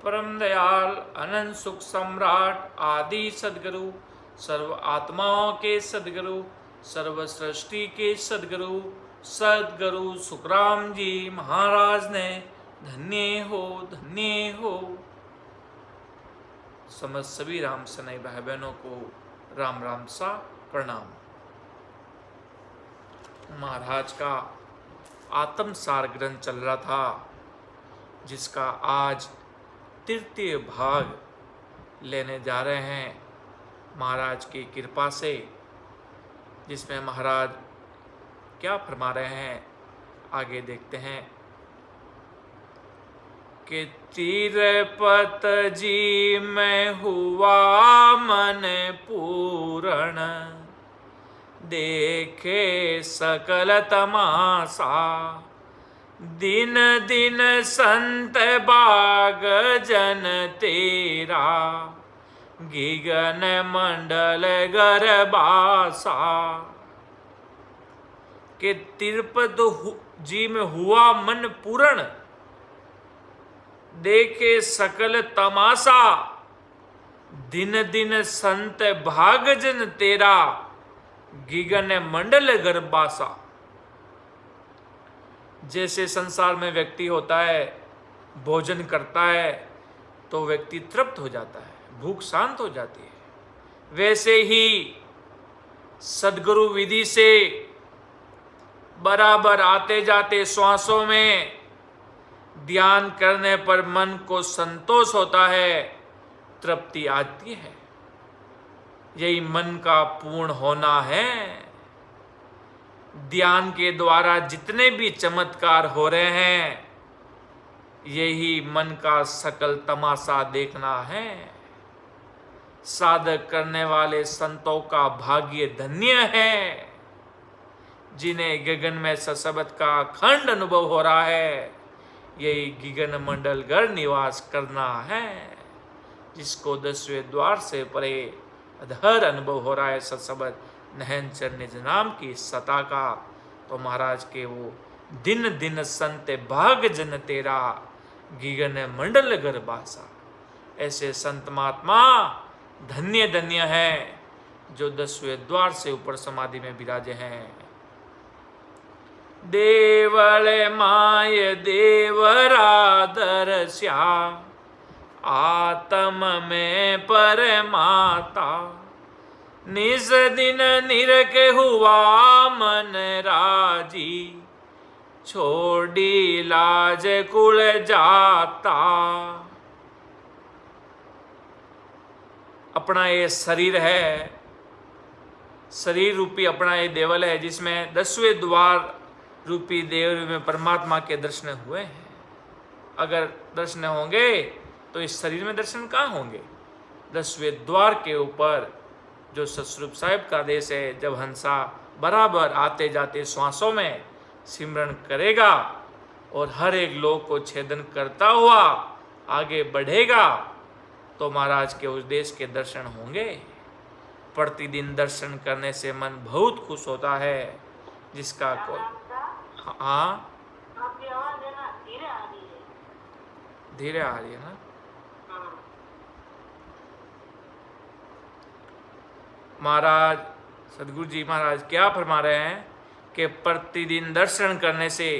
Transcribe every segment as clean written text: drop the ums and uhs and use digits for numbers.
परम दयाल अनंत सुख सम्राट आदि सदगुरु, सर्व आत्माओं के सदगुरु, सर्व सृष्टि के सदगुरु सदगुरु सुखराम जी महाराज ने धन्य हो धन्य हो। समस्त सभी राम सनई भाई बहनों को राम राम सा प्रणाम। महाराज का आत्मसार ग्रंथ चल रहा था, जिसका आज तृतीय भाग लेने जा रहे हैं महाराज की कृपा से, जिसमें महाराज क्या फरमा रहे हैं आगे देखते हैं कि तिरपत जी में हुआ मन पूरण, देखे सकल तमाशा, दिन दिन संत बाग जन तेरा, गिगन मंडल गरबासा। के तिरपत जी में हुआ मन पूर्ण, देखे सकल तमाशा, दिन दिन संत भागजन तेरा, गिगन मंडल गर्भासा। जैसे संसार में व्यक्ति होता है, भोजन करता है तो व्यक्ति तृप्त हो जाता है, भूख शांत हो जाती है, वैसे ही सद्गुरु विधि से बराबर आते जाते श्वासों में ध्यान करने पर मन को संतोष होता है, तृप्ति आती है। यही मन का पूर्ण होना है। ध्यान के द्वारा जितने भी चमत्कार हो रहे हैं, यही मन का सकल तमाशा देखना है। साधक करने वाले संतों का भाग्य धन्य है, जिन्हें गगन में सशब्द का अखंड अनुभव हो रहा है। यही गिगन मंडल घर निवास करना है, जिसको 10वें द्वार से परे अधर अनुभव हो रहा है सशब्द नहन चर निज नाम की सता का। तो महाराज के वो दिन दिन संत भाग जन तेरा, गिगन मंडल गर्भासा। ऐसे संत महात्मा धन्य धन्य है, जो 10वें द्वार से ऊपर समाधि में विराजे हैं। देवल माय देवरा दर्श्या, आत्म में परमाता, निज दिन निरख हुआ मन राजी, छोड़ी लाज कुल जाता। अपना ये शरीर है, शरीर रूपी अपना ये देवल है, जिसमें 10वें द्वार रूपी देवल में परमात्मा के दर्शन हुए हैं। अगर दर्शन होंगे तो इस शरीर में दर्शन कहाँ होंगे? 10वें द्वार के ऊपर जो सतस्वरूप साहिब का देश है, जब हंसा बराबर आते जाते श्वासों में सिमरन करेगा और हर एक लोक को छेदन करता हुआ आगे बढ़ेगा, तो महाराज के उस देश के दर्शन होंगे। प्रतिदिन दर्शन करने से मन बहुत खुश होता है, जिसका कोई हाँ धीरे आ रही है ना। महाराज सदगुरु जी महाराज क्या फरमा रहे हैं कि प्रतिदिन दर्शन करने से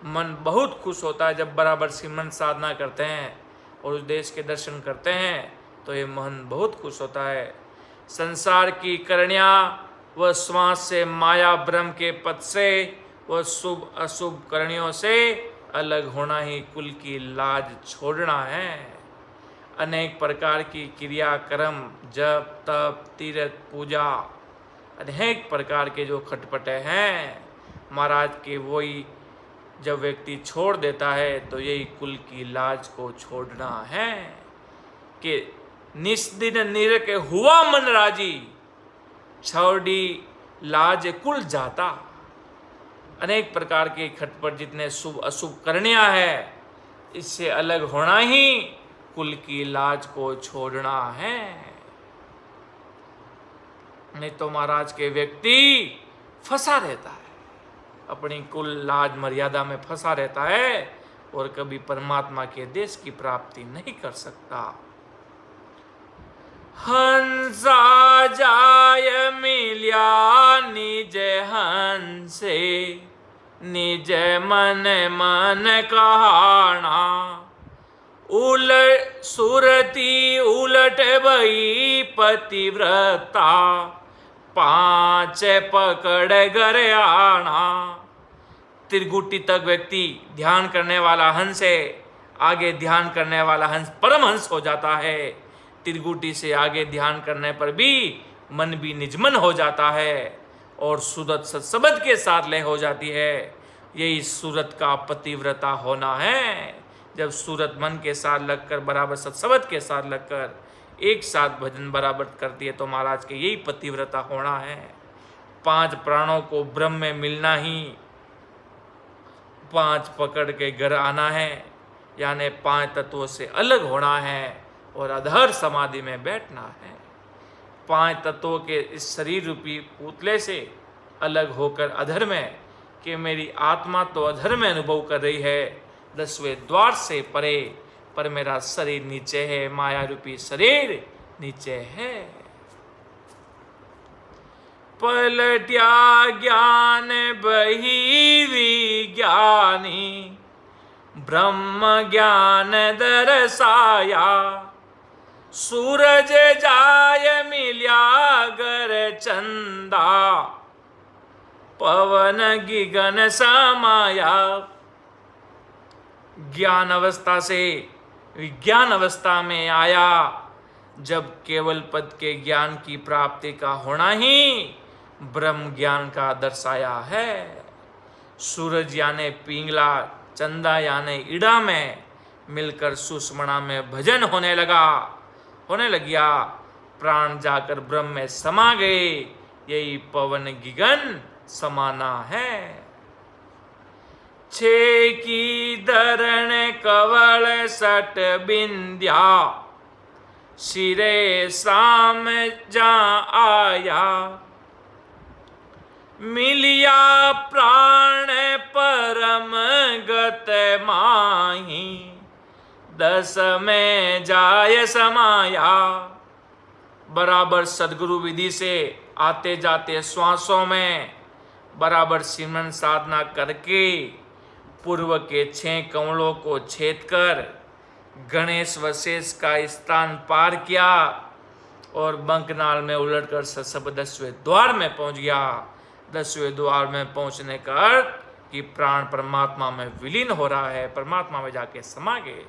मन बहुत खुश होता है। जब बराबर सिमरन साधना करते हैं और उस देश के दर्शन करते हैं, तो ये मन बहुत खुश होता है। संसार की करनियाँ व श्वास से, माया ब्रह्म के पद से व शुभ अशुभ करनियों से अलग होना ही कुल की लाज छोड़ना है। अनेक प्रकार की क्रिया कर्म, जप तप तीर्थ पूजा, अनेक प्रकार के जो खटपटे हैं, महाराज के वही जब व्यक्ति छोड़ देता है, तो यही कुल की लाज को छोड़ना है। कि निस्दिन निरख हुआ मन राजी, छोड़ी लाज कुल जाता। अनेक प्रकार के खटपट जितने शुभ अशुभ करनियाँ है, इससे अलग होना ही कुल की लाज को छोड़ना है। नहीं तो महाराज के व्यक्ति फंसा रहता है, अपनी कुल लाज मर्यादा में फंसा रहता है और कभी परमात्मा के देश की प्राप्ति नहीं कर सकता। हंसा जाय मिल्या निज हंसे, निज मन मन कहाना। सुरती उलट भई पतिव्रता, पांच पकड़ घर आना। त्रिगुटी तक व्यक्ति ध्यान करने वाला हंस है, आगे ध्यान करने वाला हंस परमहंस हो जाता है। त्रिगुटी से आगे ध्यान करने पर भी मन भी निजमन हो जाता है और सूरत सत्सबद के साथ लय हो जाती है। यही सूरत का पतिव्रता होना है। जब सूरत मन के साथ लगकर बराबर सत्सबद के साथ लगकर एक साथ भजन बराबर करती है तो महाराज के यही पतिव्रता होना है। 5 प्राणों को ब्रह्म में मिलना ही 5 पकड़ के घर आना है, यानी 5 तत्वों से अलग होना है और अधर समाधि में बैठना है। 5 तत्वों के इस शरीर रूपी पुतले से अलग होकर अधर में कि मेरी आत्मा तो अधर में अनुभव कर रही है 10वें द्वार से परे, पर मेरा शरीर नीचे है, माया रूपी शरीर नीचे है। पलट्या ज्ञान बही विज्ञानी, ब्रह्म ज्ञान दरसाया। सूरज जाय मिल्या गर चंदा, पवन गिगन समाया। ज्ञान अवस्था से विज्ञान अवस्था में आया, जब केवल पद के ज्ञान की प्राप्ति का होना ही ब्रह्म ज्ञान का दर्शाया है। सूरज यानी पिंगला, चंदा यानी इड़ा में मिलकर सुषमणा में भजन होने लगिया। प्राण जाकर ब्रह्म में समा गए, यही पवन गिगन समाना है। छे की धरण कवल सट बिंध्या, सिरे साम जा आया। मिलिया प्राण परम गत माही, 10 में जाय समाया। बराबर सदगुरु विधि से आते जाते श्वासों में बराबर सिमरन साधना करके पूर्व के 6 कमलों को छेद कर गणेश वशेष का स्थान पार किया और बंकनाल में उलटकर सब 10वें द्वार में पहुंच गया। 10वें द्वार में पहुंचने का अर्थ कि प्राण परमात्मा में विलीन हो रहा है, परमात्मा में जाके समा गए।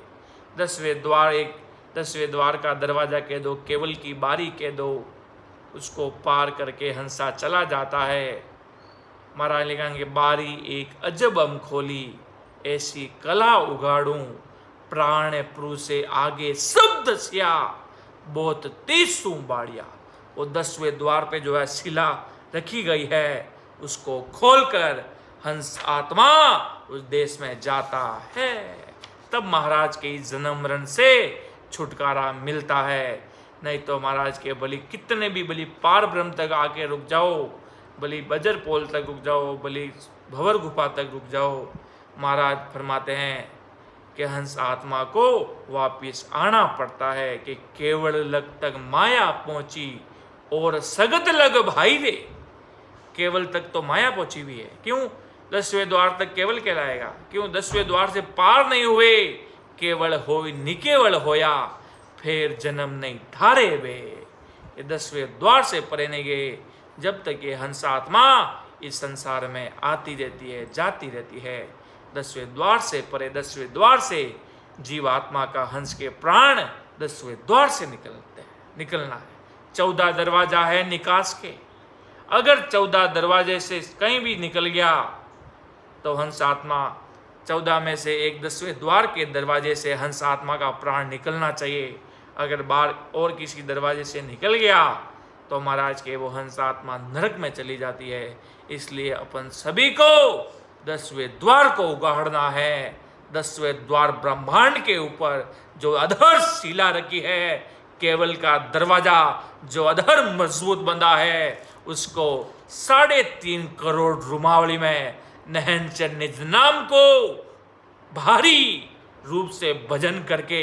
10वें द्वार का दरवाजा कह दो, केवल की बारी कह दो, उसको पार करके हंसा चला जाता है। महाराज लिखेंगे, बारी एक अजब खोली, ऐसी कला उगाड़ूं, प्राण प्रु से आगे शब्द सिया, बहुत तेज बाड़िया। वो 10वें द्वार पे जो है शिला रखी गई है, उसको खोलकर हंस आत्मा उस देश में जाता है। तब महाराज के इस जन्म मरण से छुटकारा मिलता है। नहीं तो महाराज के बलि कितने भी बलि पार ब्रह्म तक आके रुक जाओ, बलि बजर पोल तक रुक जाओ, बलि भंवर गुफा तक रुक जाओ, महाराज फरमाते हैं कि हंस आत्मा को वापिस आना पड़ता है कि केवल लग तक माया पहुंची और सगत लग भाई रे। केवल तक तो माया पहुंची हुई है, क्यों? 10वें द्वार तक केवल कहलाएगा, क्यों? 10वें द्वार से पार नहीं हुए, केवल हो निकेवल होया, फिर जन्म नहीं धारे वे। ये 10वें द्वार से परे नहीं गए, जब तक ये हंस आत्मा इस संसार में आती रहती है, जाती रहती है। 10वें द्वार से परे, 10वें द्वार से जीवात्मा का हंस के प्राण 10वें द्वार से निकलना है। 14 दरवाजा है निकास के, अगर 14 दरवाजे से कहीं भी निकल गया तो हंस आत्मा 14 में से एक 10वें द्वार के दरवाजे से हंस आत्मा का प्राण निकलना चाहिए। अगर बाहर और किसी दरवाजे से निकल गया तो महाराज के वो हंस आत्मा नरक में चली जाती है। इसलिए अपन सभी को 10वें द्वार को उगाड़ना है। 10वें द्वार ब्रह्मांड के ऊपर जो अधर शिला रखी है, केवल का दरवाजा जो अधर मजबूत बंधा है, उसको 3.5 करोड़ रुमावली में नहन निज नाम को भारी रूप से भजन करके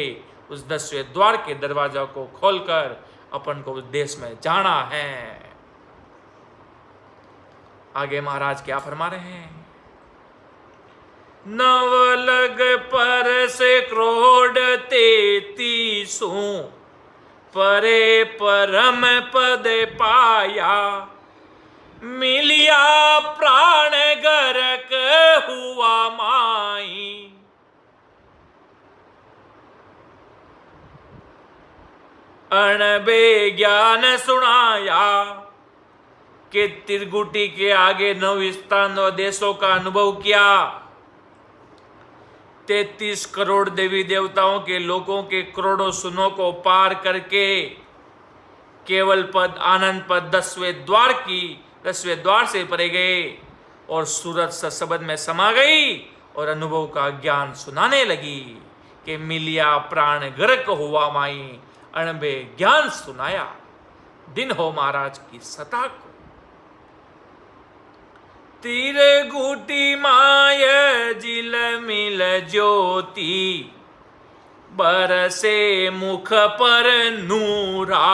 उस 10वें द्वार के दरवाजा को खोलकर अपन को उस देश में जाना है। आगे महाराज क्या फरमा रहे हैं? नवलग पर से क्रोड 33 परे परम पद पाया, मिलिया प्राण गरक हुआ माई। अणबे ज्ञान सुनाया कि त्रिगुटी के आगे 9 स्थान और देशों का अनुभव किया। 33 करोड़ देवी देवताओं के लोगों के करोड़ों सुनों को पार करके केवल पद आनंद पद 10वें द्वार से परे गए और सूरत सशब्द में समा गई और अनुभव का ज्ञान सुनाने लगी कि मिलिया प्राण गर्क हुआ माई, अणबे ज्ञान सुनाया। दिन हो महाराज की सता को। तीरे गुटी माय जिल मिल ज्योति, बरसे मुख पर नूरा।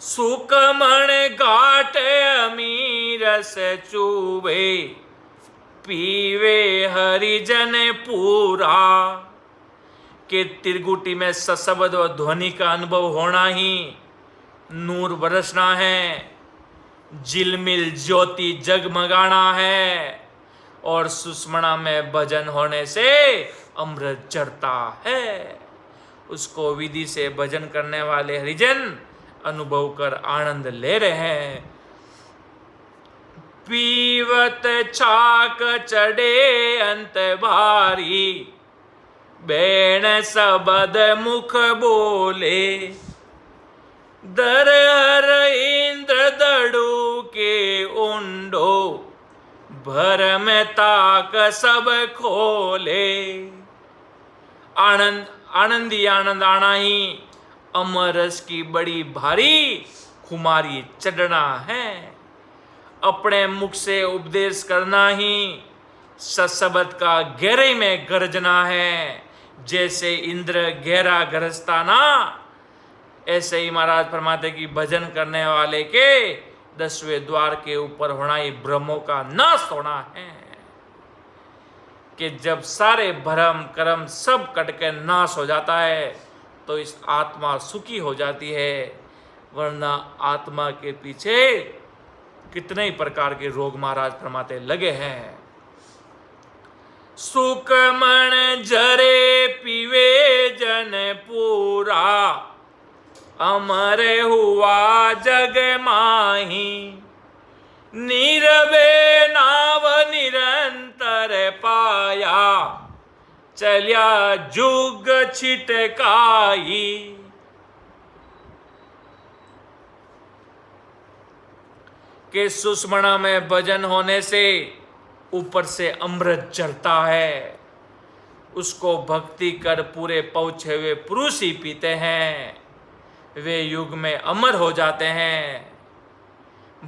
सुकमण घाट अमीरस चूबे, पीवे हरिजन पूरा। कि त्रिगुटी में सशब्द और ध्वनि का अनुभव होना ही नूर बरसना है, झिलमिल ज्योति जगमगाना है और सुषमणा में भजन होने से अमृत चढ़ता है। उसको विधि से भजन करने वाले हरिजन अनुभव कर आनंद ले रहे हैं। पीवत छाक चढ़े अंत भारी, बैण सबद मुख बोले। दर हर इंद्र दड़ू के उंडो, भर में ताक सब खोले। आनंद आनंदी आनंद आना ही अमरस की बड़ी भारी खुमारी चढ़ना है। अपने मुख से उपदेश करना ही सशब्द का गहरे में गरजना है। जैसे इंद्र गहरा गरजता ना, ऐसे ही महाराज फरमाते कि भजन करने वाले के 10वें द्वार के ऊपर होना ही ब्रह्मों का नाश होना है। कि जब सारे भरम कर्म सब कट के नाश हो जाता है तो इस आत्मा सुखी हो जाती है, वरना आत्मा के पीछे कितने ही प्रकार के रोग महाराज फरमाते लगे हैं। सुकमण जरे पीवे जन पूरा, अमर हुआ जग माही। नीरवे नाव निरंतर पाया, चलिया जुग छिटकाई। के सुषमणा में भजन होने से ऊपर से अमृत चढ़ता है। उसको भक्ति कर पूरे पहुंचे हुए पुरुष ही पीते हैं, वे युग में अमर हो जाते हैं।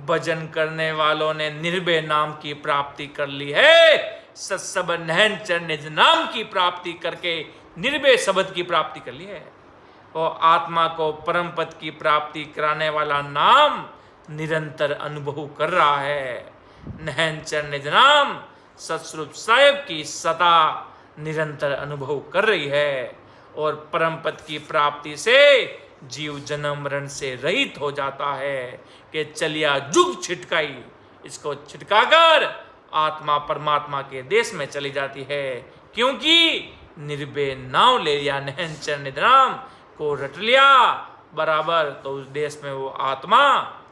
भजन करने वालों ने निर्भय नाम की प्राप्ति कर ली है। सत्सब नहन चरण निज नाम की प्राप्ति करके निर्भय शब्द की प्राप्ति कर ली है। और आत्मा को परम पद की प्राप्ति कराने वाला नाम निरंतर अनुभव कर रहा है। नहन चरण निज नाम सत्स्वरूप साहेब की सता निरंतर अनुभव कर रही है और परम पद की प्राप्ति से जीव जन्म मरण से रहित हो जाता है। कि चलिया जुग छिटकाई, इसको छिटकाकर आत्मा परमात्मा के देश में चली जाती है। क्योंकि निर्भय नाव ले लिया, नहन चरण निज नाम को रट लिया बराबर, तो उस देश में वो आत्मा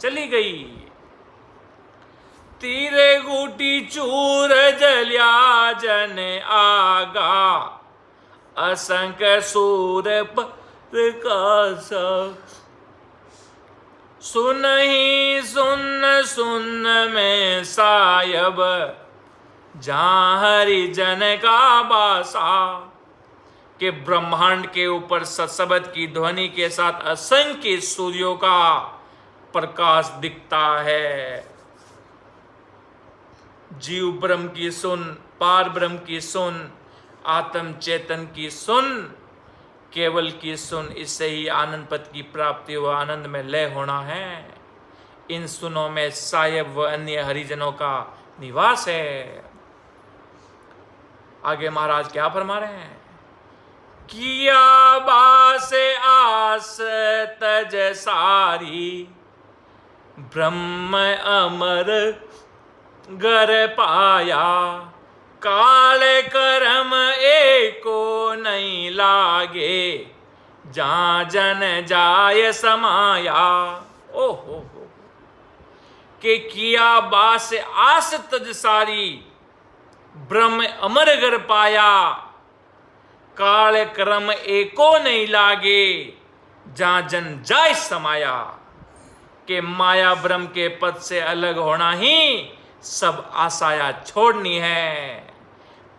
चली गई। तीरे गुटी चूर जलिया जन आगा, असंख्य सूर प्रकाश। सुन ही सुन सुन में सायब, जहाँ हरि जन का बासा। के ब्रह्मांड के ऊपर सत्सबद की ध्वनि के साथ असंख्य सूर्यों का प्रकाश दिखता है। जीव ब्रह्म की सुन पार ब्रह्म की सुन, आत्म चेतन की सुन, केवल की सुन। इससे ही आनंद पद की प्राप्ति व आनंद में लय होना है। इन सुनों में साहेब व अन्य हरिजनों का निवास है। आगे महाराज क्या फरमा रहे हैं? किया बास आस तज सारी, ब्रह्म अमर गर पाया, काल करम एको नहीं लागे, जहाँ जन जाय समाया। ओ हो के किया बास आस तज सारी, ब्रह्म अमर गर पाया, काल क्रम एको नहीं लागे, जहाँ जन जाय समाया। के माया ब्रह्म के पद से अलग होना ही सब आशाया छोड़नी है।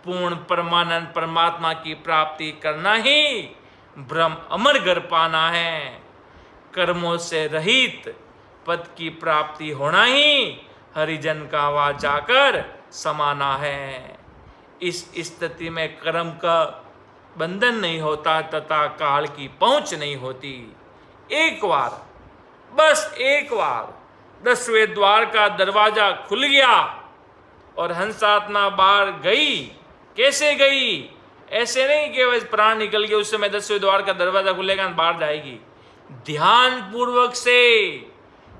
पूर्ण परमानंद परमात्मा की प्राप्ति करना ही ब्रह्म अमर गर पाना है। कर्मों से रहित पद की प्राप्ति होना ही हरिजन का वहाँ जाकर समाना है। इस स्थिति में कर्म का बंधन नहीं होता तथा काल की पहुंच नहीं होती। एक बार, बस एक बार 10वें द्वार का दरवाजा खुल गया और हंसात्मा बाहर गई। कैसे गई? ऐसे नहीं कि बस प्राण निकल गया उस समय 10वें द्वार का दरवाजा खुलेगा बाहर जाएगी। ध्यान पूर्वक से।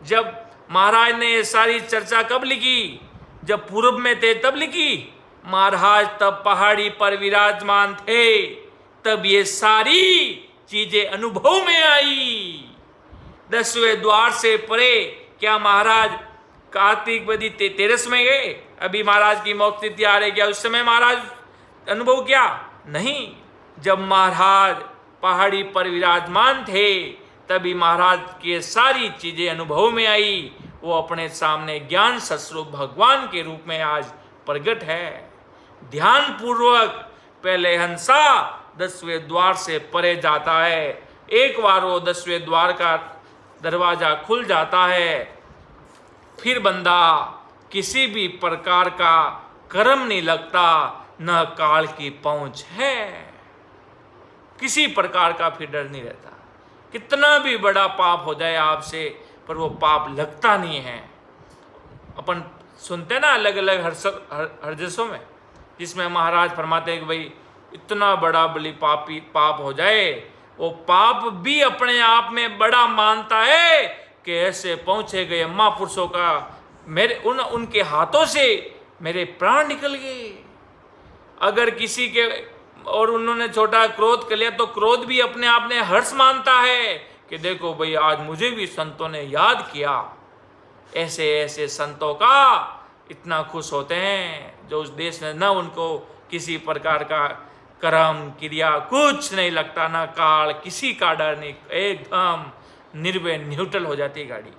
जब महाराज ने ये सारी चर्चा कब लिखी? जब पूर्व में थे तब लिखी। महाराज तब पहाड़ी पर विराजमान थे, तब ये सारी चीजें अनुभव में आई। 10वें द्वार से परे क्या महाराज कार्तिक बदी 13 में गए? अभी महाराज की मोक्ष तिथि आ रही, क्या उस समय महाराज अनुभव किया? नहीं। जब महाराज पहाड़ी पर विराजमान थे तभी महाराज की सारी चीजें अनुभव में आई। वो अपने सामने ज्ञान सस्वरूप भगवान के रूप में आज प्रकट है। ध्यान पूर्वक पहले हंसा 10वें द्वार से परे जाता है। एक बार वो 10वें द्वार का दरवाजा खुल जाता है, फिर बंदा किसी भी प्रकार का कर्म नहीं लगता, न काल की पहुंच है। किसी प्रकार का फिर डर नहीं रहता। कितना भी बड़ा पाप हो जाए आपसे, पर वो पाप लगता नहीं है। अपन सुनते ना अलग अलग हरजसों में, जिसमें महाराज फरमाते हैं कि भाई इतना बड़ा बली पाप हो जाए, वो पाप भी अपने आप में बड़ा मानता है कि ऐसे पहुंचे गए महापुरुषों का मेरे उनके हाथों से मेरे प्राण निकल गए। अगर किसी के और उन्होंने छोटा क्रोध कर लिया तो क्रोध भी अपने आप में हर्ष मानता है कि देखो भाई आज मुझे भी संतों ने याद किया। ऐसे ऐसे संतों का इतना खुश होते हैं जो उस देश में न उनको किसी प्रकार का कर्म क्रिया कुछ नहीं लगता, ना काल, किसी का डर नहीं, एकदम निर्भय न्यूट्रल हो जाती गाड़ी।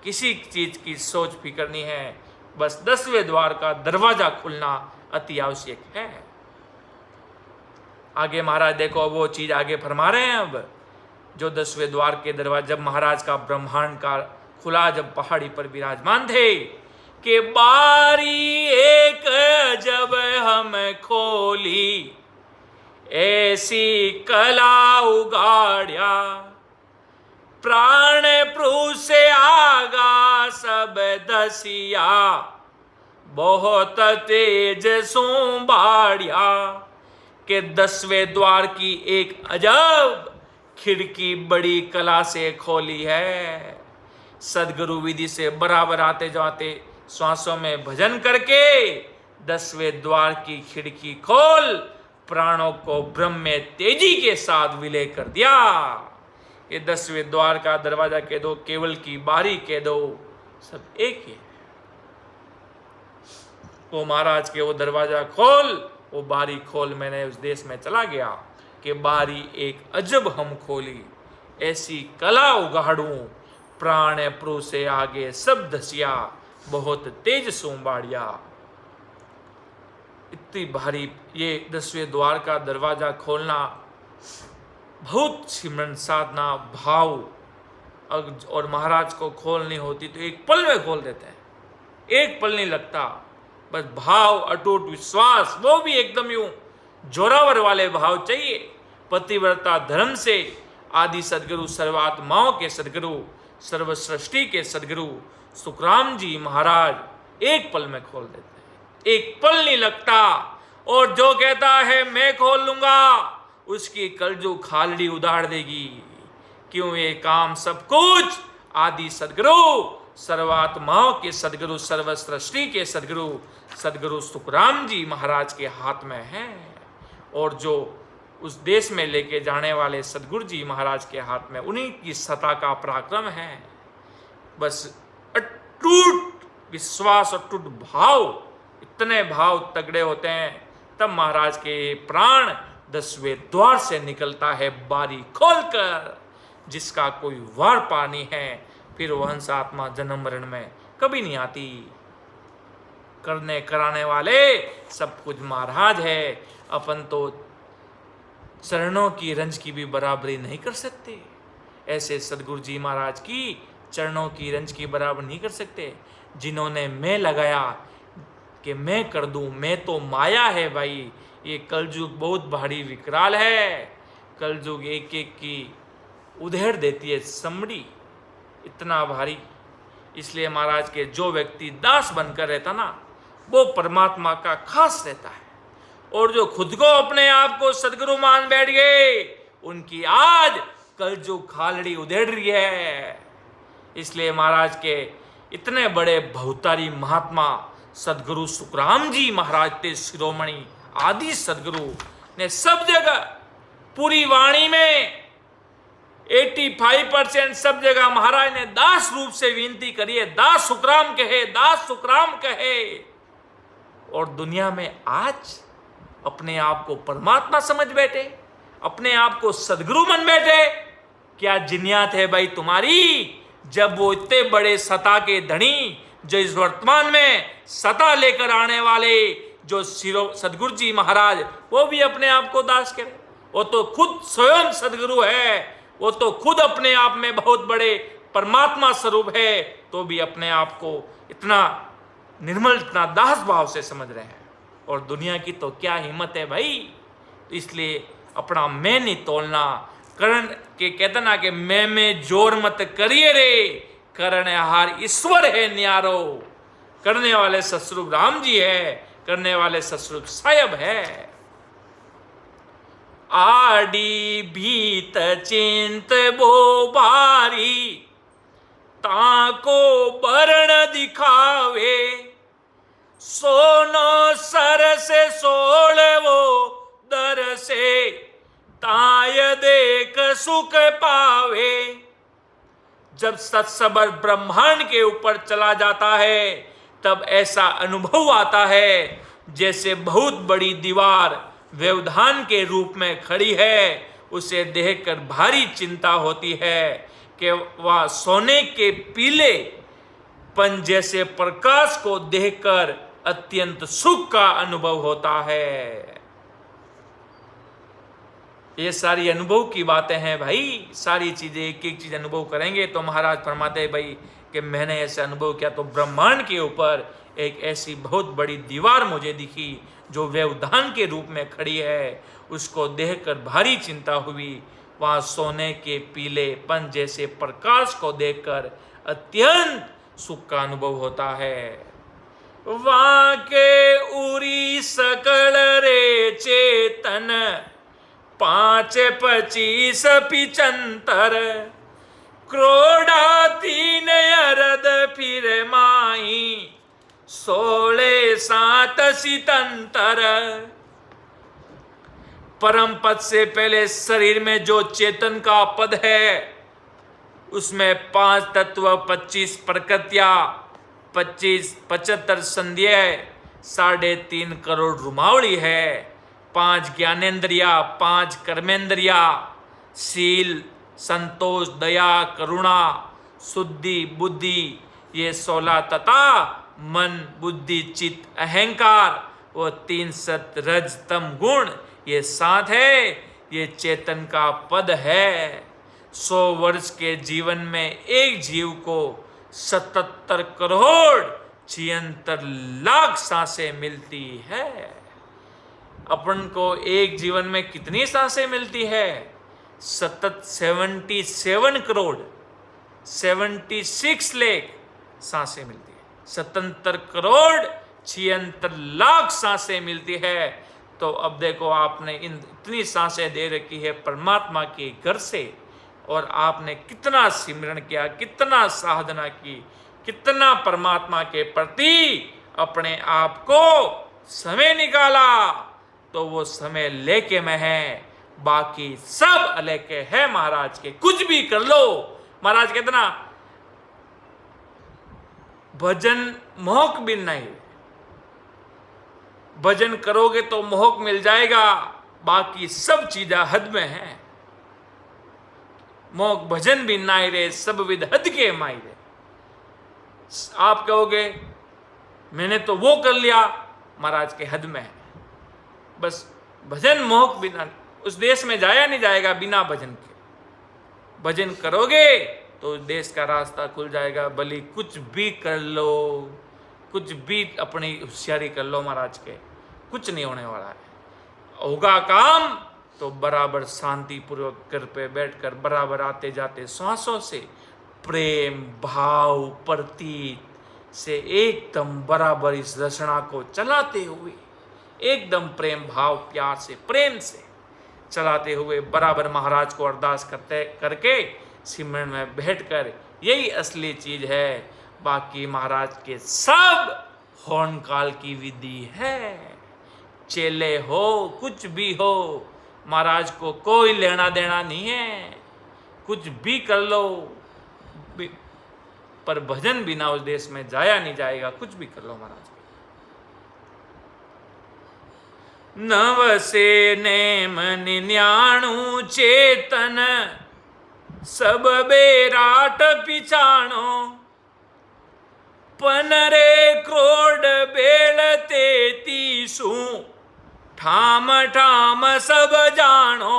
किसी चीज की सोच फिक्र नहीं है, बस 10वें द्वार का दरवाजा खुलना अति आवश्यक है। आगे महाराज देखो वो चीज आगे फरमा रहे हैं। अब जो 10वें द्वार के दरवाजा जब महाराज का ब्रह्मांड का खुला, जब पहाड़ी पर विराजमान थे कि बारी एक जब हम खोली, ऐसी कला उगाड़िया, प्राण प्रभु से आगा सब दसिया, बहुत तेज सुबाड़िया। के 10वें द्वार की एक अजब खिड़की बड़ी कला से खोली है। सदगुरु विधि से बराबर आते जाते श्वासों में भजन करके 10वें द्वार की खिड़की खोल प्राणों को ब्रह्म में तेजी के साथ विलय कर दिया। ये 10वें द्वार का दरवाजा कह दो, केवल की बारी कह दो, सब एक ही है। वो महाराज के वो दरवाजा खोल, वो बारी खोल, मैंने उस देश में चला गया कि बारी एक अजब हम खोली, ऐसी कला उगाड़ूं, प्राण प्रभु से आगे सब धसिया, बहुत तेज सोमबाड़िया। इतनी भारी ये 10वें द्वार का दरवाजा खोलना बहुत सिमरन साधना भाव, और महाराज को खोलनी होती तो एक पल में खोल देते हैं, एक पल नहीं लगता। बस भाव, अटूट विश्वास, वो भी एकदम यूं जोरावर वाले भाव चाहिए। पतिव्रता धर्म से आदि सदगुरु, सर्वात्माओं के सदगुरु, सर्व सृष्टि के सदगुरु सुखराम जी महाराज एक पल में खोल देते हैं, एक पल नहीं लगता। और जो कहता है मैं खोल लूंगा, उसकी कलजू खालड़ी उधार देगी। क्यों? ये काम सब कुछ आदि सदगुरु, सर्वात्माओं के सदगुरु, सर्व सृष्टि के सदगुरु, सदगुरु सुखराम जी महाराज के हाथ में है। और जो उस देश में लेके जाने वाले सदगुरु जी महाराज के हाथ में, उन्हीं की सत्ता का पराक्रम है। बस अटूट विश्वास, अटूट भाव, इतने भाव तगड़े होते हैं, तब महाराज के प्राण 10वें द्वार से निकलता है बारी खोलकर। जिसका कोई वार पार नहीं है, फिर वह हंस आत्मा जन्म मरण में कभी नहीं आती। करने कराने वाले सब कुछ महाराज है। अपन तो चरणों की रंज की भी बराबरी नहीं कर सकते। ऐसे सदगुरु जी महाराज की चरणों की रंज की बराबर नहीं कर सकते। जिन्होंने मैं लगाया कि मैं कर दूं, मैं तो माया है भाई। ये कलयुग बहुत भारी विकराल है। कलयुग एक एक की उधेड़ देती है समड़ी, इतना भारी। इसलिए महाराज के जो व्यक्ति दास बनकर रहता ना, वो परमात्मा का खास रहता है। और जो खुद को अपने आप को सदगुरु मान बैठ गए, उनकी आज कलयुग खालड़ी उधेड़ रही है। इसलिए महाराज के इतने बड़े भवतारी महात्मा सदगुरु सुखराम जी महाराज थे, शिरोमणि आदि सदगुरु ने सब जगह, पूरी वाणी में 85% सब जगह महाराज ने दास रूप से विनती करी है, दास सुखराम कहे, दास सुखराम कहे। और दुनिया में आज अपने आप को परमात्मा समझ बैठे, अपने आप को सदगुरु मन बैठे। क्या जिनियात है भाई तुम्हारी, जब वो इतने बड़े सत्ता के धनी, जो इस वर्तमान में सत्ता लेकर आने वाले जो सदगुरु जी महाराज, वो भी अपने आप को दास करे। वो तो खुद स्वयं सदगुरु है, वो तो खुद अपने आप में बहुत बड़े परमात्मा स्वरूप है, तो भी अपने आप को इतना निर्मल, इतना दास भाव से समझ रहे हैं। और दुनिया की तो क्या हिम्मत है भाई। तो इसलिए अपना मैं नहीं तोलना। करण के कहते ना कि मैं में जोर मत करिए रे, करण हार ईश्वर है न्यारो। करने वाले ससुर राम जी है, करने वाले ससुर साहब है। आडी भीत चिंत बो भारी, ताको बरण दिखावे, सोनो सर से सोल वो दर से, ताय देख सुख पावे। जब सत्सबर ब्रह्मांड के ऊपर चला जाता है, तब ऐसा अनुभव आता है जैसे बहुत बड़ी दीवार व्यवधान के रूप में खड़ी है। उसे देखकर भारी चिंता होती है कि वह सोने के पीले पन जैसे प्रकाश को देखकर अत्यंत सुख का अनुभव होता है। ये सारी अनुभव की बातें हैं भाई। सारी चीजें एक एक चीज अनुभव करेंगे तो महाराज फरमाते हैं भाई कि मैंने ऐसे अनुभव किया तो ब्रह्मांड के ऊपर एक ऐसी बहुत बड़ी दीवार मुझे दिखी जो व्यवधान के रूप में खड़ी है। उसको देखकर भारी चिंता हुई। वहाँ सोने के पीलेपन जैसे प्रकाश को देखकर अत्यंत सुख का अनुभव होता है। वहाँ के उरी सकल रे चेतन, 5 25 75, क्रोड़ा 3 अरद फिर माही, 16 7 सितंतर। परम पद से पहले शरीर में जो चेतन का पद है, उसमें 5 तत्व, 25 प्रकृतियां, 25 75 संध्या, 3.5 करोड़ रुमावली है, 5 ज्ञानेन्द्रिया, 5 कर्मेंद्रिया, शील, संतोष, दया, करुणा, शुद्धि, बुद्धि, ये 16 तथा मन, बुद्धि, चित्त, अहंकार, वो 3 सत रज तम गुण, ये 7 है। ये चेतन का पद है। 100 वर्ष के जीवन में एक जीव को 77 करोड़ 76 लाख सांसें मिलती है। अपन को एक जीवन में कितनी सांसें मिलती है? सतत 77 करोड़ 76 लाख सांसें मिलती है। 77 करोड़ 76 लाख सांसें मिलती है। तो अब देखो, आपने इतनी सांसें दे रखी है परमात्मा के घर से, और आपने कितना सिमरन किया, कितना साधना की, कितना परमात्मा के प्रति अपने आप को समय निकाला, तो वो समय लेके में है, बाकी सब अलेके है महाराज के। कुछ भी कर लो, महाराज कितना भजन मोहक भी नहीं, भजन करोगे तो मोहक मिल जाएगा, बाकी सब चीजें हद में है। मोहक भजन भी नाई रे, सब विद हद के माई रे। आप कहोगे मैंने तो वो कर लिया, महाराज के हद में है। बस भजन मोहक बिना उस देश में जाया नहीं जाएगा बिना भजन के। भजन करोगे तो देश का रास्ता खुल जाएगा। भली कुछ भी कर लो, कुछ भी अपनी होशियारी कर लो, महाराज के कुछ नहीं होने वाला है। होगा काम तो बराबर शांति पूर्वक घर पे बैठकर बराबर आते जाते श्वासों से प्रेम भाव प्रतीत से एकदम बराबर इस रचना को चलाते हुए, एकदम प्रेम भाव प्यार से प्रेम से चलाते हुए बराबर महाराज को अरदास करके सिमरन में बैठकर, यही असली चीज है। बाकी महाराज के सब होन काल की विधि है। चेले हो कुछ भी हो, महाराज को कोई लेना देना नहीं है। कुछ भी कर लो, पर भजन बिना उस देश में जाया नहीं जाएगा। कुछ भी कर लो महाराज। नवसे नेम 99 चेतन, सब बेराट पिछाणो, पनरे क्रोड बेल 33 ठाम ठाम सब जानो,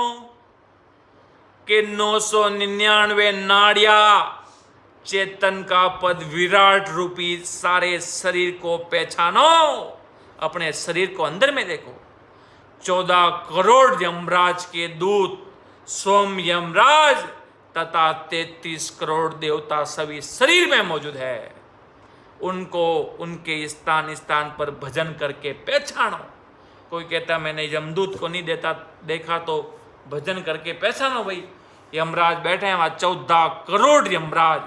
के 999 नाड़िया चेतन का पद विराट रूपी सारे शरीर को पहचानो। अपने शरीर को अंदर में देखो। 14 करोड़ यमराज के दूत, सोम यमराज तथा 33 करोड़ देवता सभी शरीर में मौजूद है। उनको उनके स्थान स्थान पर भजन करके पहचानो। कोई कहता मैंने यमदूत को नहीं देखा, तो भजन करके पहचानो भाई। यमराज बैठे हैं वहाँ, 14 करोड़ यमराज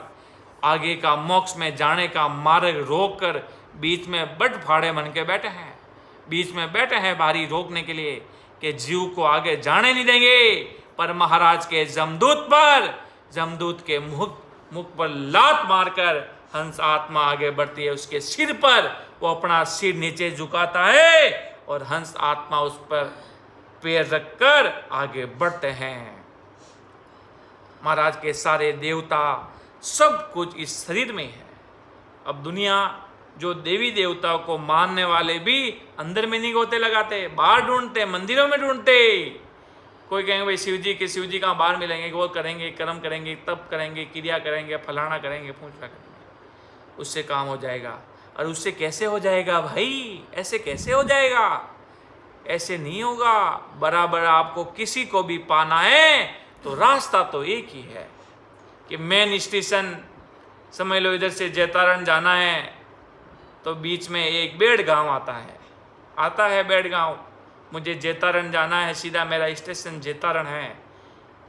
आगे का मोक्ष में जाने का मार्ग रोक कर बीच में बट फाड़े बन के बैठे हैं। बीच में बैठे हैं बारी रोकने के लिए कि जीव को आगे जाने नहीं देंगे। पर महाराज के जमदूत के मुख पर लात मारकर हंस आत्मा आगे बढ़ती है। उसके सिर पर वो अपना सिर नीचे झुकाता है और हंस आत्मा उस पर पैर रखकर आगे बढ़ते हैं। महाराज के सारे देवता सब कुछ इस शरीर में है। अब दुनिया जो देवी देवताओं को मानने वाले भी अंदर में नहीं गोते लगाते, बाहर ढूंढते, मंदिरों में ढूंढते। कोई कहेंगे भाई शिव जी कहाँ बाहर मिलेंगे, वो करेंगे, कर्म करेंगे, तप करेंगे, क्रिया करेंगे, फलाना करेंगे, पूछा करेंगे, उससे काम हो जाएगा। और उससे कैसे हो जाएगा भाई? ऐसे कैसे हो जाएगा? ऐसे नहीं होगा। बराबर आपको किसी को भी पाना है तो रास्ता तो एक ही है कि मेन स्टेशन समझ लो, इधर से जैतारण जाना है तो बीच में एक बेड़ गांव आता है बेड़ गांव। मुझे जैतारण जाना है, सीधा मेरा स्टेशन जैतारण है।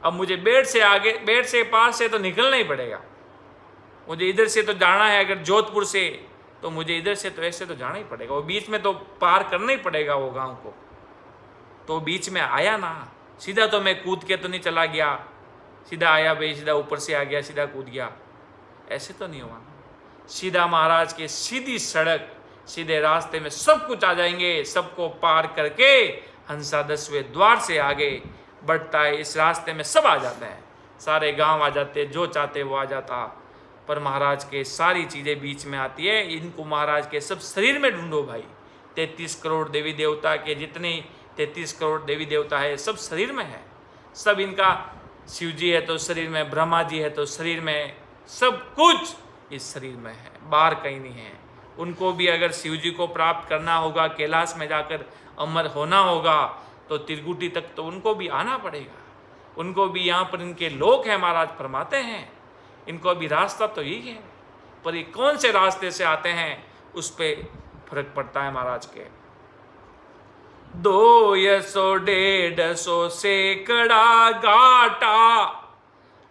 अब मुझे बेड़ से आगे, बेड़ से पास से तो निकलना ही पड़ेगा। मुझे इधर से तो जाना है, अगर जोधपुर से, तो मुझे इधर से तो ऐसे तो जाना ही पड़ेगा। वो बीच में तो पार करना ही पड़ेगा वो गांव को। तो बीच में आया ना, सीधा तो मैं कूद के तो नहीं चला गया, सीधा आया भाई, सीधा ऊपर से आ गया, सीधा कूद गया, ऐसे तो नहीं हुआ। सीधा महाराज के सीधी सड़क, सीधे रास्ते में सब कुछ आ जाएंगे। सबको पार करके हंसा 10वें द्वार से आगे बढ़ता है। इस रास्ते में सब आ जाते हैं, सारे गांव आ जाते, जो चाहते वो आ जाता। पर महाराज के सारी चीज़ें बीच में आती है। इनको महाराज के सब शरीर में ढूंढो भाई। 33 करोड़ देवी देवता के जितने 33 करोड़ देवी देवता है सब शरीर में है। सब इनका, शिव जी है तो शरीर में, ब्रह्मा जी है तो शरीर में, सब कुछ इस शरीर में है, बाहर कहीं नहीं है। उनको भी अगर शिव जी को प्राप्त करना होगा, कैलाश में जाकर अमर होना होगा, तो त्रिकुटी तक तो उनको भी आना पड़ेगा। उनको भी यहाँ पर इनके लोग हैं, महाराज फरमाते हैं, इनको भी रास्ता तो यही है, पर ये कौन से रास्ते से आते हैं उस पर फर्क पड़ता है महाराज के। 200-150 सैकड़ा घाटा,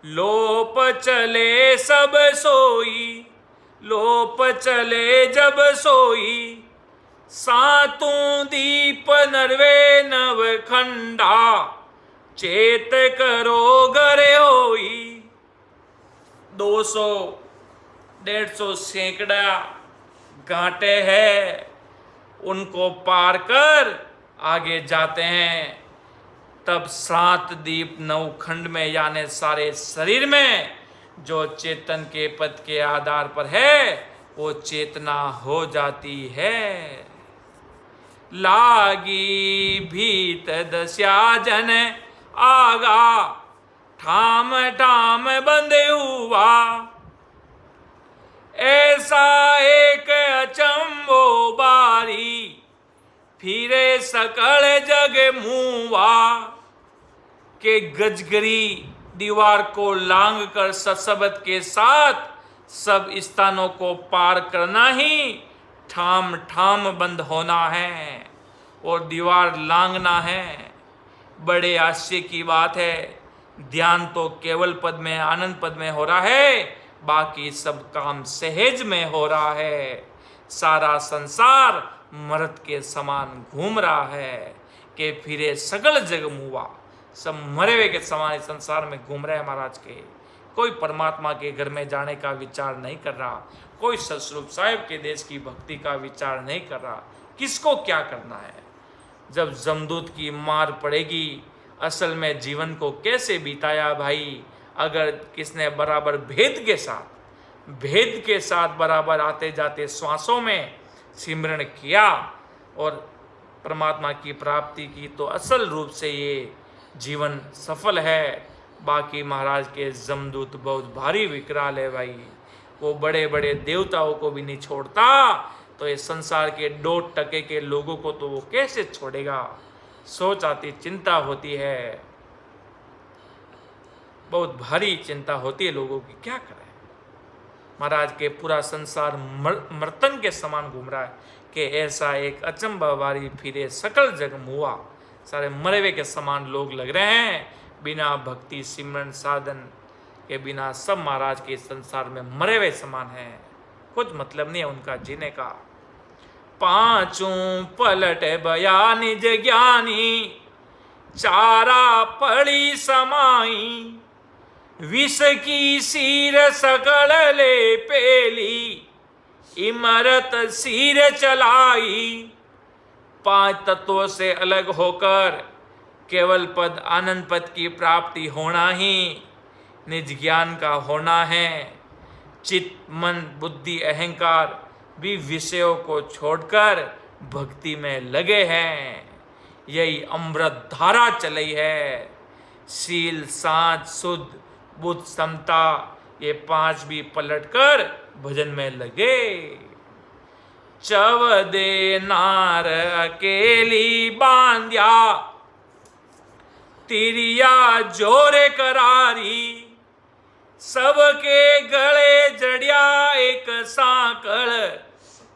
लोप चले सब सोई, लोप चले जब सोई, सातों दीप नरवे नव खंडा, चेत करो घरे होई। 200-150 सैकड़ा घाटे हैं, उनको पार कर आगे जाते हैं, तब 7 दीप 9 खंड में यानी सारे शरीर में जो चेतन के पद के आधार पर है वो चेतना हो जाती है। लागी भीत दस्या जन आगा, ठाम ठाम बंदे हुआ, ऐसा एक अचंबो बारी, फिरे सकल जग मुआ। के गजगरी दीवार को लांग कर सत्सबद के साथ सब स्थानों को पार करना ही ठाम ठाम बंद होना है और दीवार लांगना है। बड़े आश्चर्य की बात है, ध्यान तो केवल पद में, आनंद पद में हो रहा है, बाकी सब काम सहज में हो रहा है। सारा संसार मर्द के समान घूम रहा है कि फिरे सकल जग मुआ, सब मरे हुए के समान इस संसार में घूम रहे हैं महाराज के। कोई परमात्मा के घर में जाने का विचार नहीं कर रहा, कोई सतस्वरूप साहिब के देश की भक्ति का विचार नहीं कर रहा। किसको क्या करना है? जब जमदूत की मार पड़ेगी, असल में जीवन को कैसे बिताया भाई? अगर किसने बराबर भेद के साथ बराबर आते जाते श्वासों में सिमरण किया और परमात्मा की प्राप्ति की, तो असल रूप से ये जीवन सफल है। बाकी महाराज के जमदूत बहुत भारी विकराल है भाई, वो बड़े बड़े देवताओं को भी नहीं छोड़ता, तो ये संसार के 2% के लोगों को तो वो कैसे छोड़ेगा? सोच आती, चिंता होती है, बहुत भारी चिंता होती है लोगों की, क्या करें। महाराज के पूरा संसार मर्तन के समान घूम रहा है कि ऐसा एक अचंबा बारी फिरे सकल जग मुआ। सारे मरे हुए के समान लोग लग रहे हैं, बिना भक्ति सिमरन साधन के बिना सब महाराज के संसार में मरे हुए समान हैं, कुछ मतलब नहीं है उनका जीने का। पांचों पलट बया निज ज्ञानी, चारा पड़ी समाई, विष की सीर सकल ले पेली, इमरत सीर चलाई। 5 तत्वों से अलग होकर केवल पद आनंद पद की प्राप्ति होना ही निज ज्ञान का होना है। चित्त मन बुद्धि अहंकार भी विषयों को छोड़कर भक्ति में लगे हैं, यही अमृत धारा चली है। शील सांच शुद्ध बुद्ध समता ये 5 भी पलटकर भजन में लगे। चवदे नार अकेली बांध्या, तिरिया जोरे करारी, सबके गले जड़िया एक सांकल,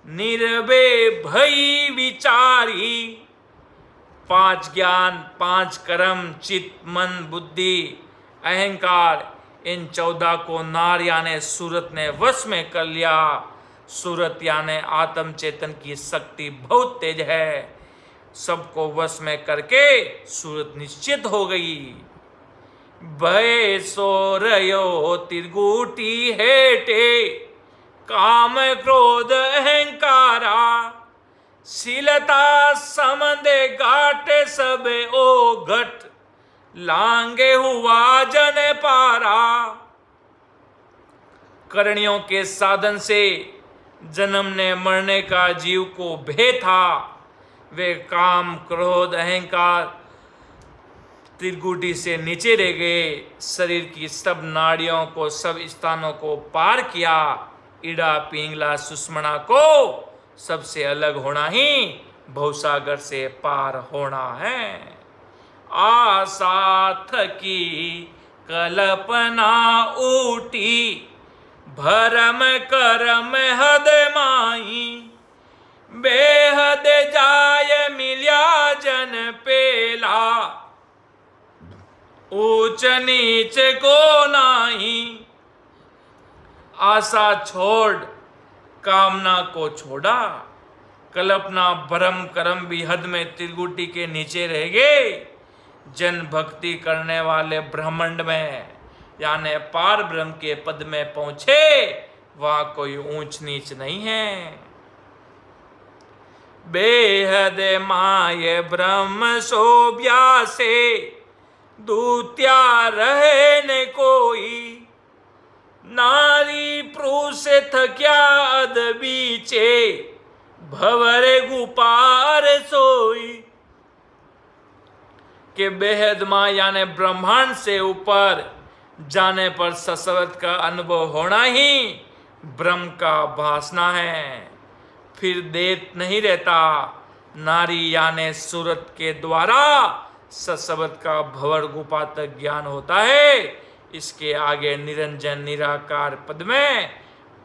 निर्भय भई विचारी। 5 ज्ञान 5 कर्म चित्त मन बुद्धि अहंकार, इन 14 को नार यानी सूरत ने वश में कर लिया। सूरत यानी आत्म चेतन की शक्ति बहुत तेज है, सबको वश में करके सूरत निश्चित हो गई। भय सो रयो त्रिगुटी हेटे, काम क्रोध अहंकारा, शीलता समंदे घाटे सब ओ घट, लांगे हुआ जन पारा। करनियों के साधन से जन्मने मरने का जीव को भय था। वे काम क्रोध अहंकार त्रिगुटी से नीचे रह गए, शरीर की सब नाड़ियों को सब स्थानों को पार किया, इड़ा पिंगला सुषमणा को सबसे अलग होना ही भवसागर से पार होना है। आशा थकी कल्पना ऊटी, भरम करम हद माई, बेहद जाय मिल्या जन पेला, ऊंच नीच को नाही। आशा छोड़ कामना को छोड़ा, कल्पना भरम करम भी हद में त्रिगुटी के नीचे रह गए। जन भक्ति करने वाले ब्रह्मांड में यानी पार ब्रह्म के पद में पहुंचे, वहां कोई ऊंच नीच नहीं है। बेहद माय ब्रह्म सोब्या से, दूत्या रहे न कोई, नारी पुरुष थक्या अद बीचे, भवरे गुपार सोई। के बेहद माँ यानी ब्रह्मांड से ऊपर जाने पर ससवत का अनुभव होना ही ब्रह्म का भासना है। फिर देत नहीं रहता। नारी यानी सूरत के द्वारा ससवत का भवर गुपा तक ज्ञान होता है। इसके आगे निरंजन निराकार पद में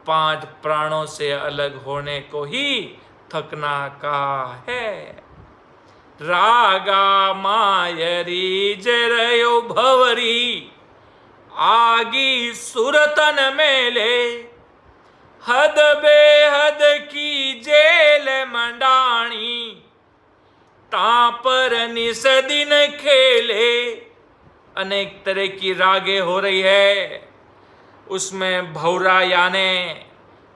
5 प्राणों से अलग होने को ही थकना का है। रागा मायरी जरयो भवरी, आगी सुरतन मेले, हद बेहद की जेल मंडाणी, तापर निस दिन खेले। अनेक तरह की रागे हो रही है, उसमें भौरा यानी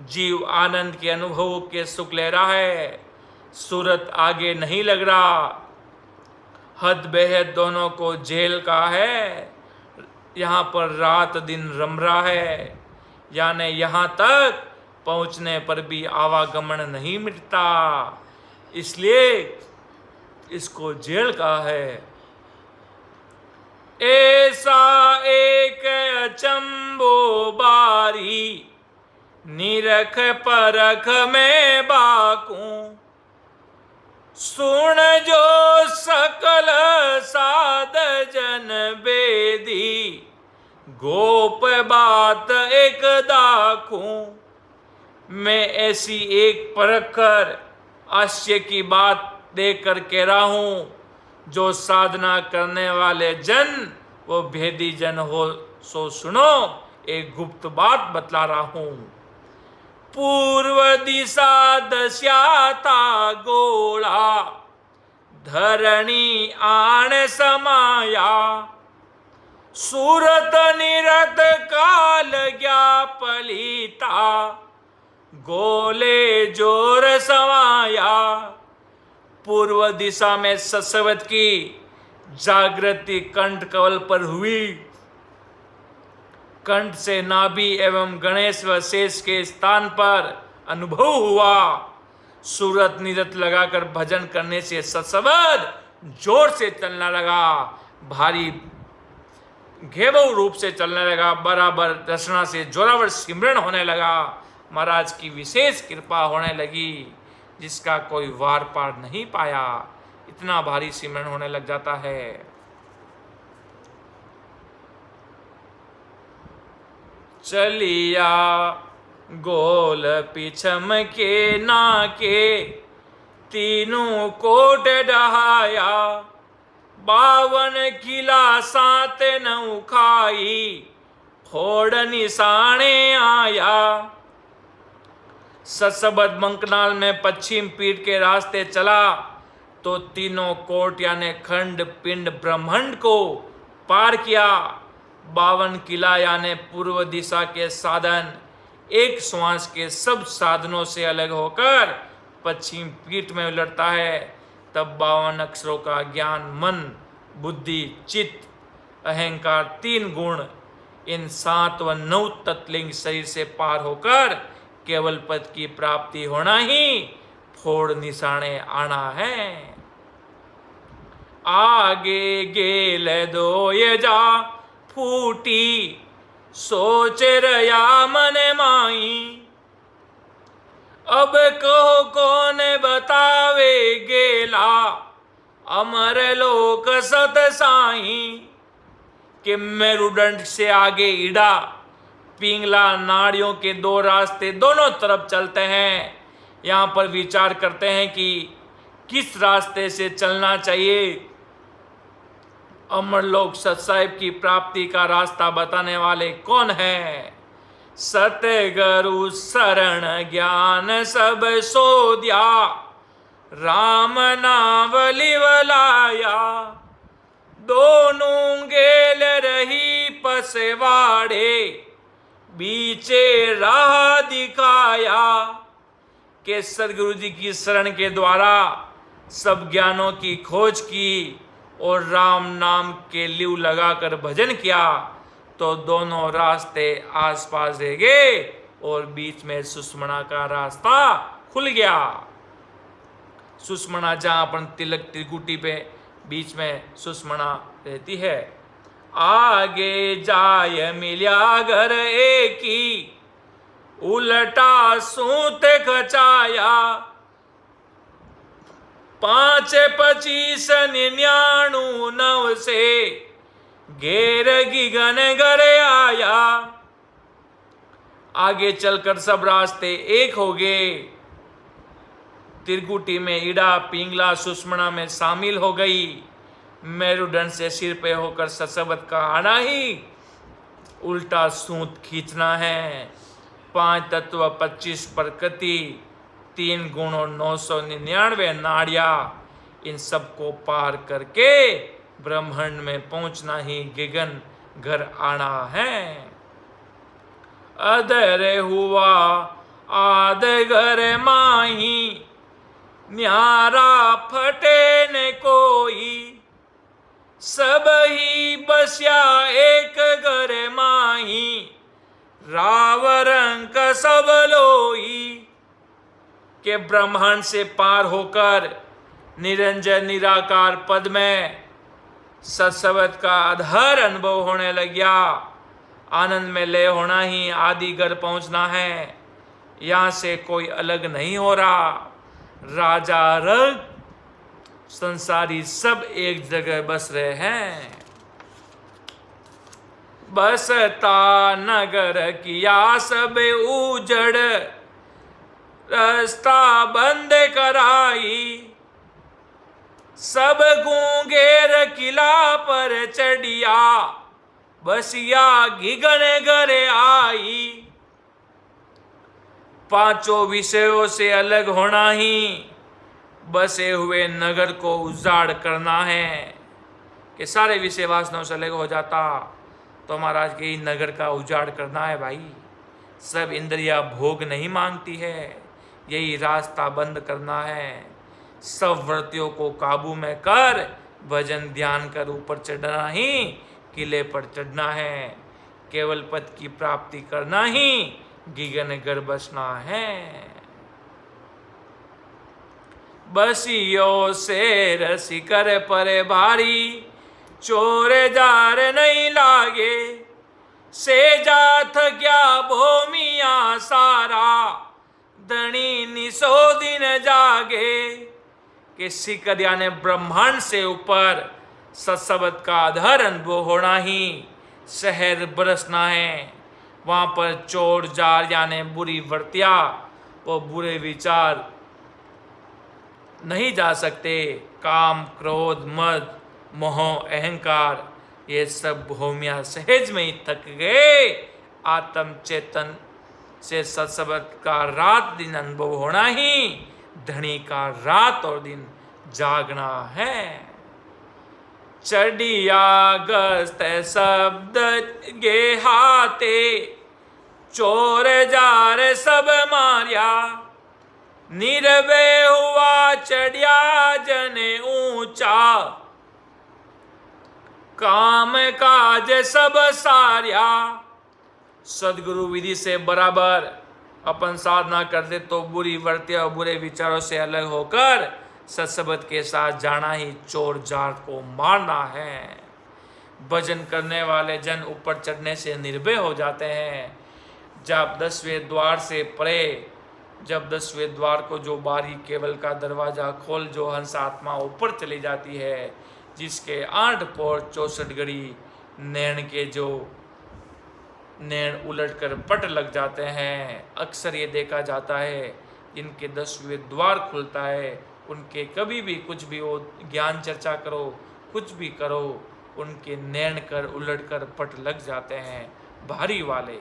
जीव आनंद के अनुभव के सुख ले रहा है। सूरत आगे नहीं लग रहा। हद बेहद दोनों को जेल का है। यहाँ पर रात दिन रम रहा है, यानी यहाँ तक पहुँचने पर भी आवागमन नहीं मिटता, इसलिए इसको जेल का है। ऐसा एक अचंबो बारी, निरख परख में बाकूं, सुन जो सकल साध जन बेदी, गोप बात एक दाखूं। मैं ऐसी एक परख कर आश्चर्य की बात देकर कह रहा हूँ, जो साधना करने वाले जन वो भेदी जन हो सो सुनो। एक गुप्त बात बतला रहा हूँ। पूर्व दिशा दस्याता गोला, धरणी आण समाया, सूरत निरत काल गया पलीता, गोले जोर समाया। पूर्व दिशा में ससवत की जागृति कंठ कवल पर हुई। कंठ से नाभि एवं गणेश व शेष के स्थान पर अनुभव हुआ। सूरत निरत लगाकर भजन करने से ससवत जोर से चलने लगा, भारी घेवौ रूप से चलने लगा, बराबर रचना से जोरावर सिमरन होने लगा। महाराज की विशेष कृपा होने लगी, जिसका कोई वार पार नहीं पाया। इतना भारी सिमरन होने लग जाता है। चलिया गोल पिछम के नाके, तीनों कोट डहाया, 52 किला 7 नौ खाई, फोड़ निशाने आया। ससबद मंकनाल में पश्चिम पीठ के रास्ते चला तो तीनों कोट यानी खंड पिंड ब्रह्मांड को पार किया। 52 किला यानी पूर्व दिशा के साधन एक श्वास के सब साधनों से अलग होकर पश्चिम पीठ में उलटता है। तब 52 अक्षरों का ज्ञान मन बुद्धि चित्त अहंकार 3 गुण इन 7 व 9 तत्लिंग शरीर से पार होकर केवल पद की प्राप्ति होना ही फोड़ निशाने आना है। आगे गेल दो ये जा फूटी, सोच रया मन माई, अब कहो कौन बतावे गेला, अमर लोक सत साई। कि मेरुदंड से आगे इड़ा पिंगला नाड़ियों के दो रास्ते दोनों तरफ चलते हैं। यहाँ पर विचार करते हैं कि किस रास्ते से चलना चाहिए। अमरलोक सतसाहिब की प्राप्ति का रास्ता बताने वाले कौन है? सतगुरु शरण ज्ञान सब सोध्या, राम नावली वलाया। दोनों गेल रही पसवाड़े, बीचे राह दिखाया। के सदगुरु जी की शरण के द्वारा सब ज्ञानों की खोज की और राम नाम के लिव लगाकर भजन किया तो दोनों रास्ते आसपास रह गए और बीच में सुषमणा का रास्ता खुल गया। सुषमणा जहाँ अपन तिलक त्रिकुटी पे बीच में सुषमणा रहती है। आगे जाय मिल्या घर एकी, उलटा सूत खचाया। 5-25-99 से घेर गिगन घर आया। आगे चलकर सब रास्ते एक हो गए। त्रिकुटी में इड़ा पिंगला सुषमणा में शामिल हो गई। मेरुदंड से सिर पे होकर ससवत का आना ही उल्टा सूत खींचना है। 5 तत्व 25 प्रकृति 3 गुण और 999 नाड़िया, इन सबको पार करके ब्रह्मांड में पहुंचना ही गगन घर आना है। अदर हुआ आद घर माही, न्यारा फटे न कोई। सब ही बस्या एक घर माही, रावरंक सब लोई। के ब्रह्मांड से पार होकर निरंजन निराकार पद में सत्सवत का अधर अनुभव होने लग गया। आनंद में लय होना ही आदि घर पहुंचना है। यहाँ से कोई अलग नहीं हो रहा। राजा रग संसारी सब एक जगह बस रहे हैं। बसता नगर किया सब उजड़, रास्ता बंद कराई। सब गूंगेर किला पर चढ़िया, बसिया गिगन घर आई। 5 विषयों से अलग होना ही बसे हुए नगर को उजाड़ करना है। कि सारे विषय वासनाओं से अलग हो जाता तो महाराज के ही नगर का उजाड़ करना है भाई। सब इंद्रिया भोग नहीं मांगती है, यही रास्ता बंद करना है। सब वृत्तियों को काबू में कर भजन ध्यान कर ऊपर चढ़ना ही किले पर चढ़ना है। केवल पद की प्राप्ति करना ही गिगन घर बसना है। बसियो से रसिकर परे भारी, चोर जार नहीं लागे। से जाथ क्या भूमिया सारा, धनी निसो दिन जागे। कि सिकर यानी ब्रह्मांड से ऊपर सत्सवत का आधार अनुभव होना ही शहर बरसना है। वहाँ पर चोर जार यानी बुरी वृत्तियाँ वो बुरे विचार नहीं जा सकते। काम क्रोध मद मोह अहंकार ये सब भूमिया सहज में ही थक गए। आत्म चेतन से सत्सवत का रात दिन अनुभव होना ही धनी का रात और दिन जागना है। चढ़िया गस्त शब्द गेहाते, चोर जार सब मारिया। निर्भय हुआ चढ़िया जन ऊंचा, काम काज सब सारिया। सदगुरु विधि से बराबर अपन साधना करते तो बुरी वृत्तियों और बुरे विचारों से अलग होकर सत्सबत के साथ जाना ही चोर जार को मारना है। भजन करने वाले जन ऊपर चढ़ने से निर्भय हो जाते हैं। जब 10वें द्वार से परे जब 10वें द्वार को जो बारी केवल का दरवाजा खोल, जो हंस आत्मा ऊपर चली जाती है, जिसके 8 पोर 64 घड़ी नैन के जो नैन उलट कर पट लग जाते हैं। अक्सर ये देखा जाता है जिनके 10वें द्वार खुलता है उनके कभी भी कुछ भी हो, ज्ञान चर्चा करो, कुछ भी करो, उनके नैन कर उलट कर पट लग जाते हैं भारी वाले।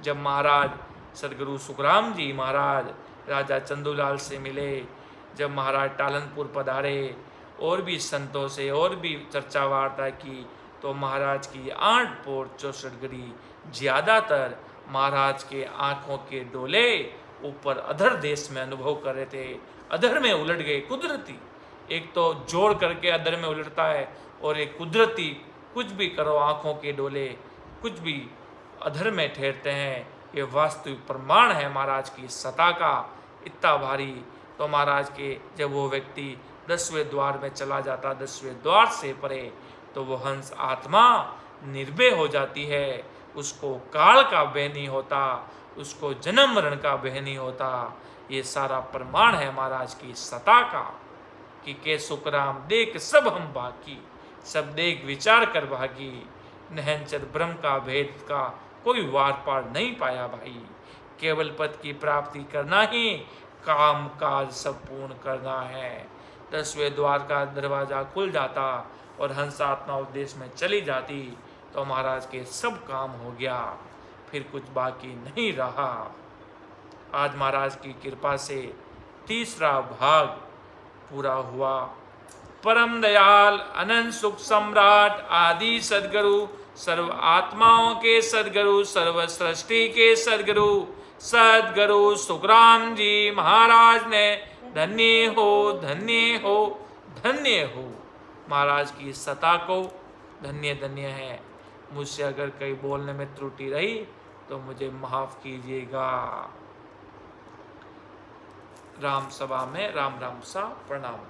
जब महाराज सदगुरु सुखराम जी महाराज राजा चंदूलाल से मिले, जब महाराज टालनपुर पधारे, और भी संतों से और भी चर्चा वार्ता की, तो महाराज की 8 पोर 64 घड़ी ज़्यादातर महाराज के आँखों के डोले ऊपर अधर देश में अनुभव कर रहे थे। अधर में उलट गए कुदरती, एक तो जोड़ करके अधर में उलटता है, और एक कुदरती कुछ भी करो आँखों के डोले कुछ भी अधर में ठहरते हैं। ये वास्तविक प्रमाण है महाराज की सत्ता का इतना भारी। तो महाराज के जब वो व्यक्ति 10वें द्वार में चला जाता, 10वें द्वार से परे, तो वो हंस आत्मा निर्भय हो जाती है। उसको काल का भय नहीं होता, उसको जन्म मरण का भय नहीं होता। ये सारा प्रमाण है महाराज की सत्ता का कि के सुखराम देख सब हम बाकी, सब देख विचार कर भागी, नहनचर ब्रह्म का भेद का कोई वार पार नहीं पाया भाई। केवल पद की प्राप्ति करना ही काम काज सब पूर्ण करना है। 10वें द्वार का दरवाजा खुल जाता और हंस आत्मा उद्देश्य में चली जाती, तो महाराज के सब काम हो गया, फिर कुछ बाकी नहीं रहा। आज महाराज की कृपा से तीसरा भाग पूरा हुआ। परम दयाल अनंत सुख सम्राट आदि सदगुरु, सर्व आत्माओं के सदगुरु, सर्व सृष्टि के सदगुरु, सदगुरु सुखराम जी महाराज ने धन्य हो, धन्य हो, धन्य हो। महाराज की सत्ता को धन्य धन्य है। मुझसे अगर कहीं बोलने में त्रुटि रही तो मुझे माफ कीजिएगा। राम सभा में राम राम सा प्रणाम।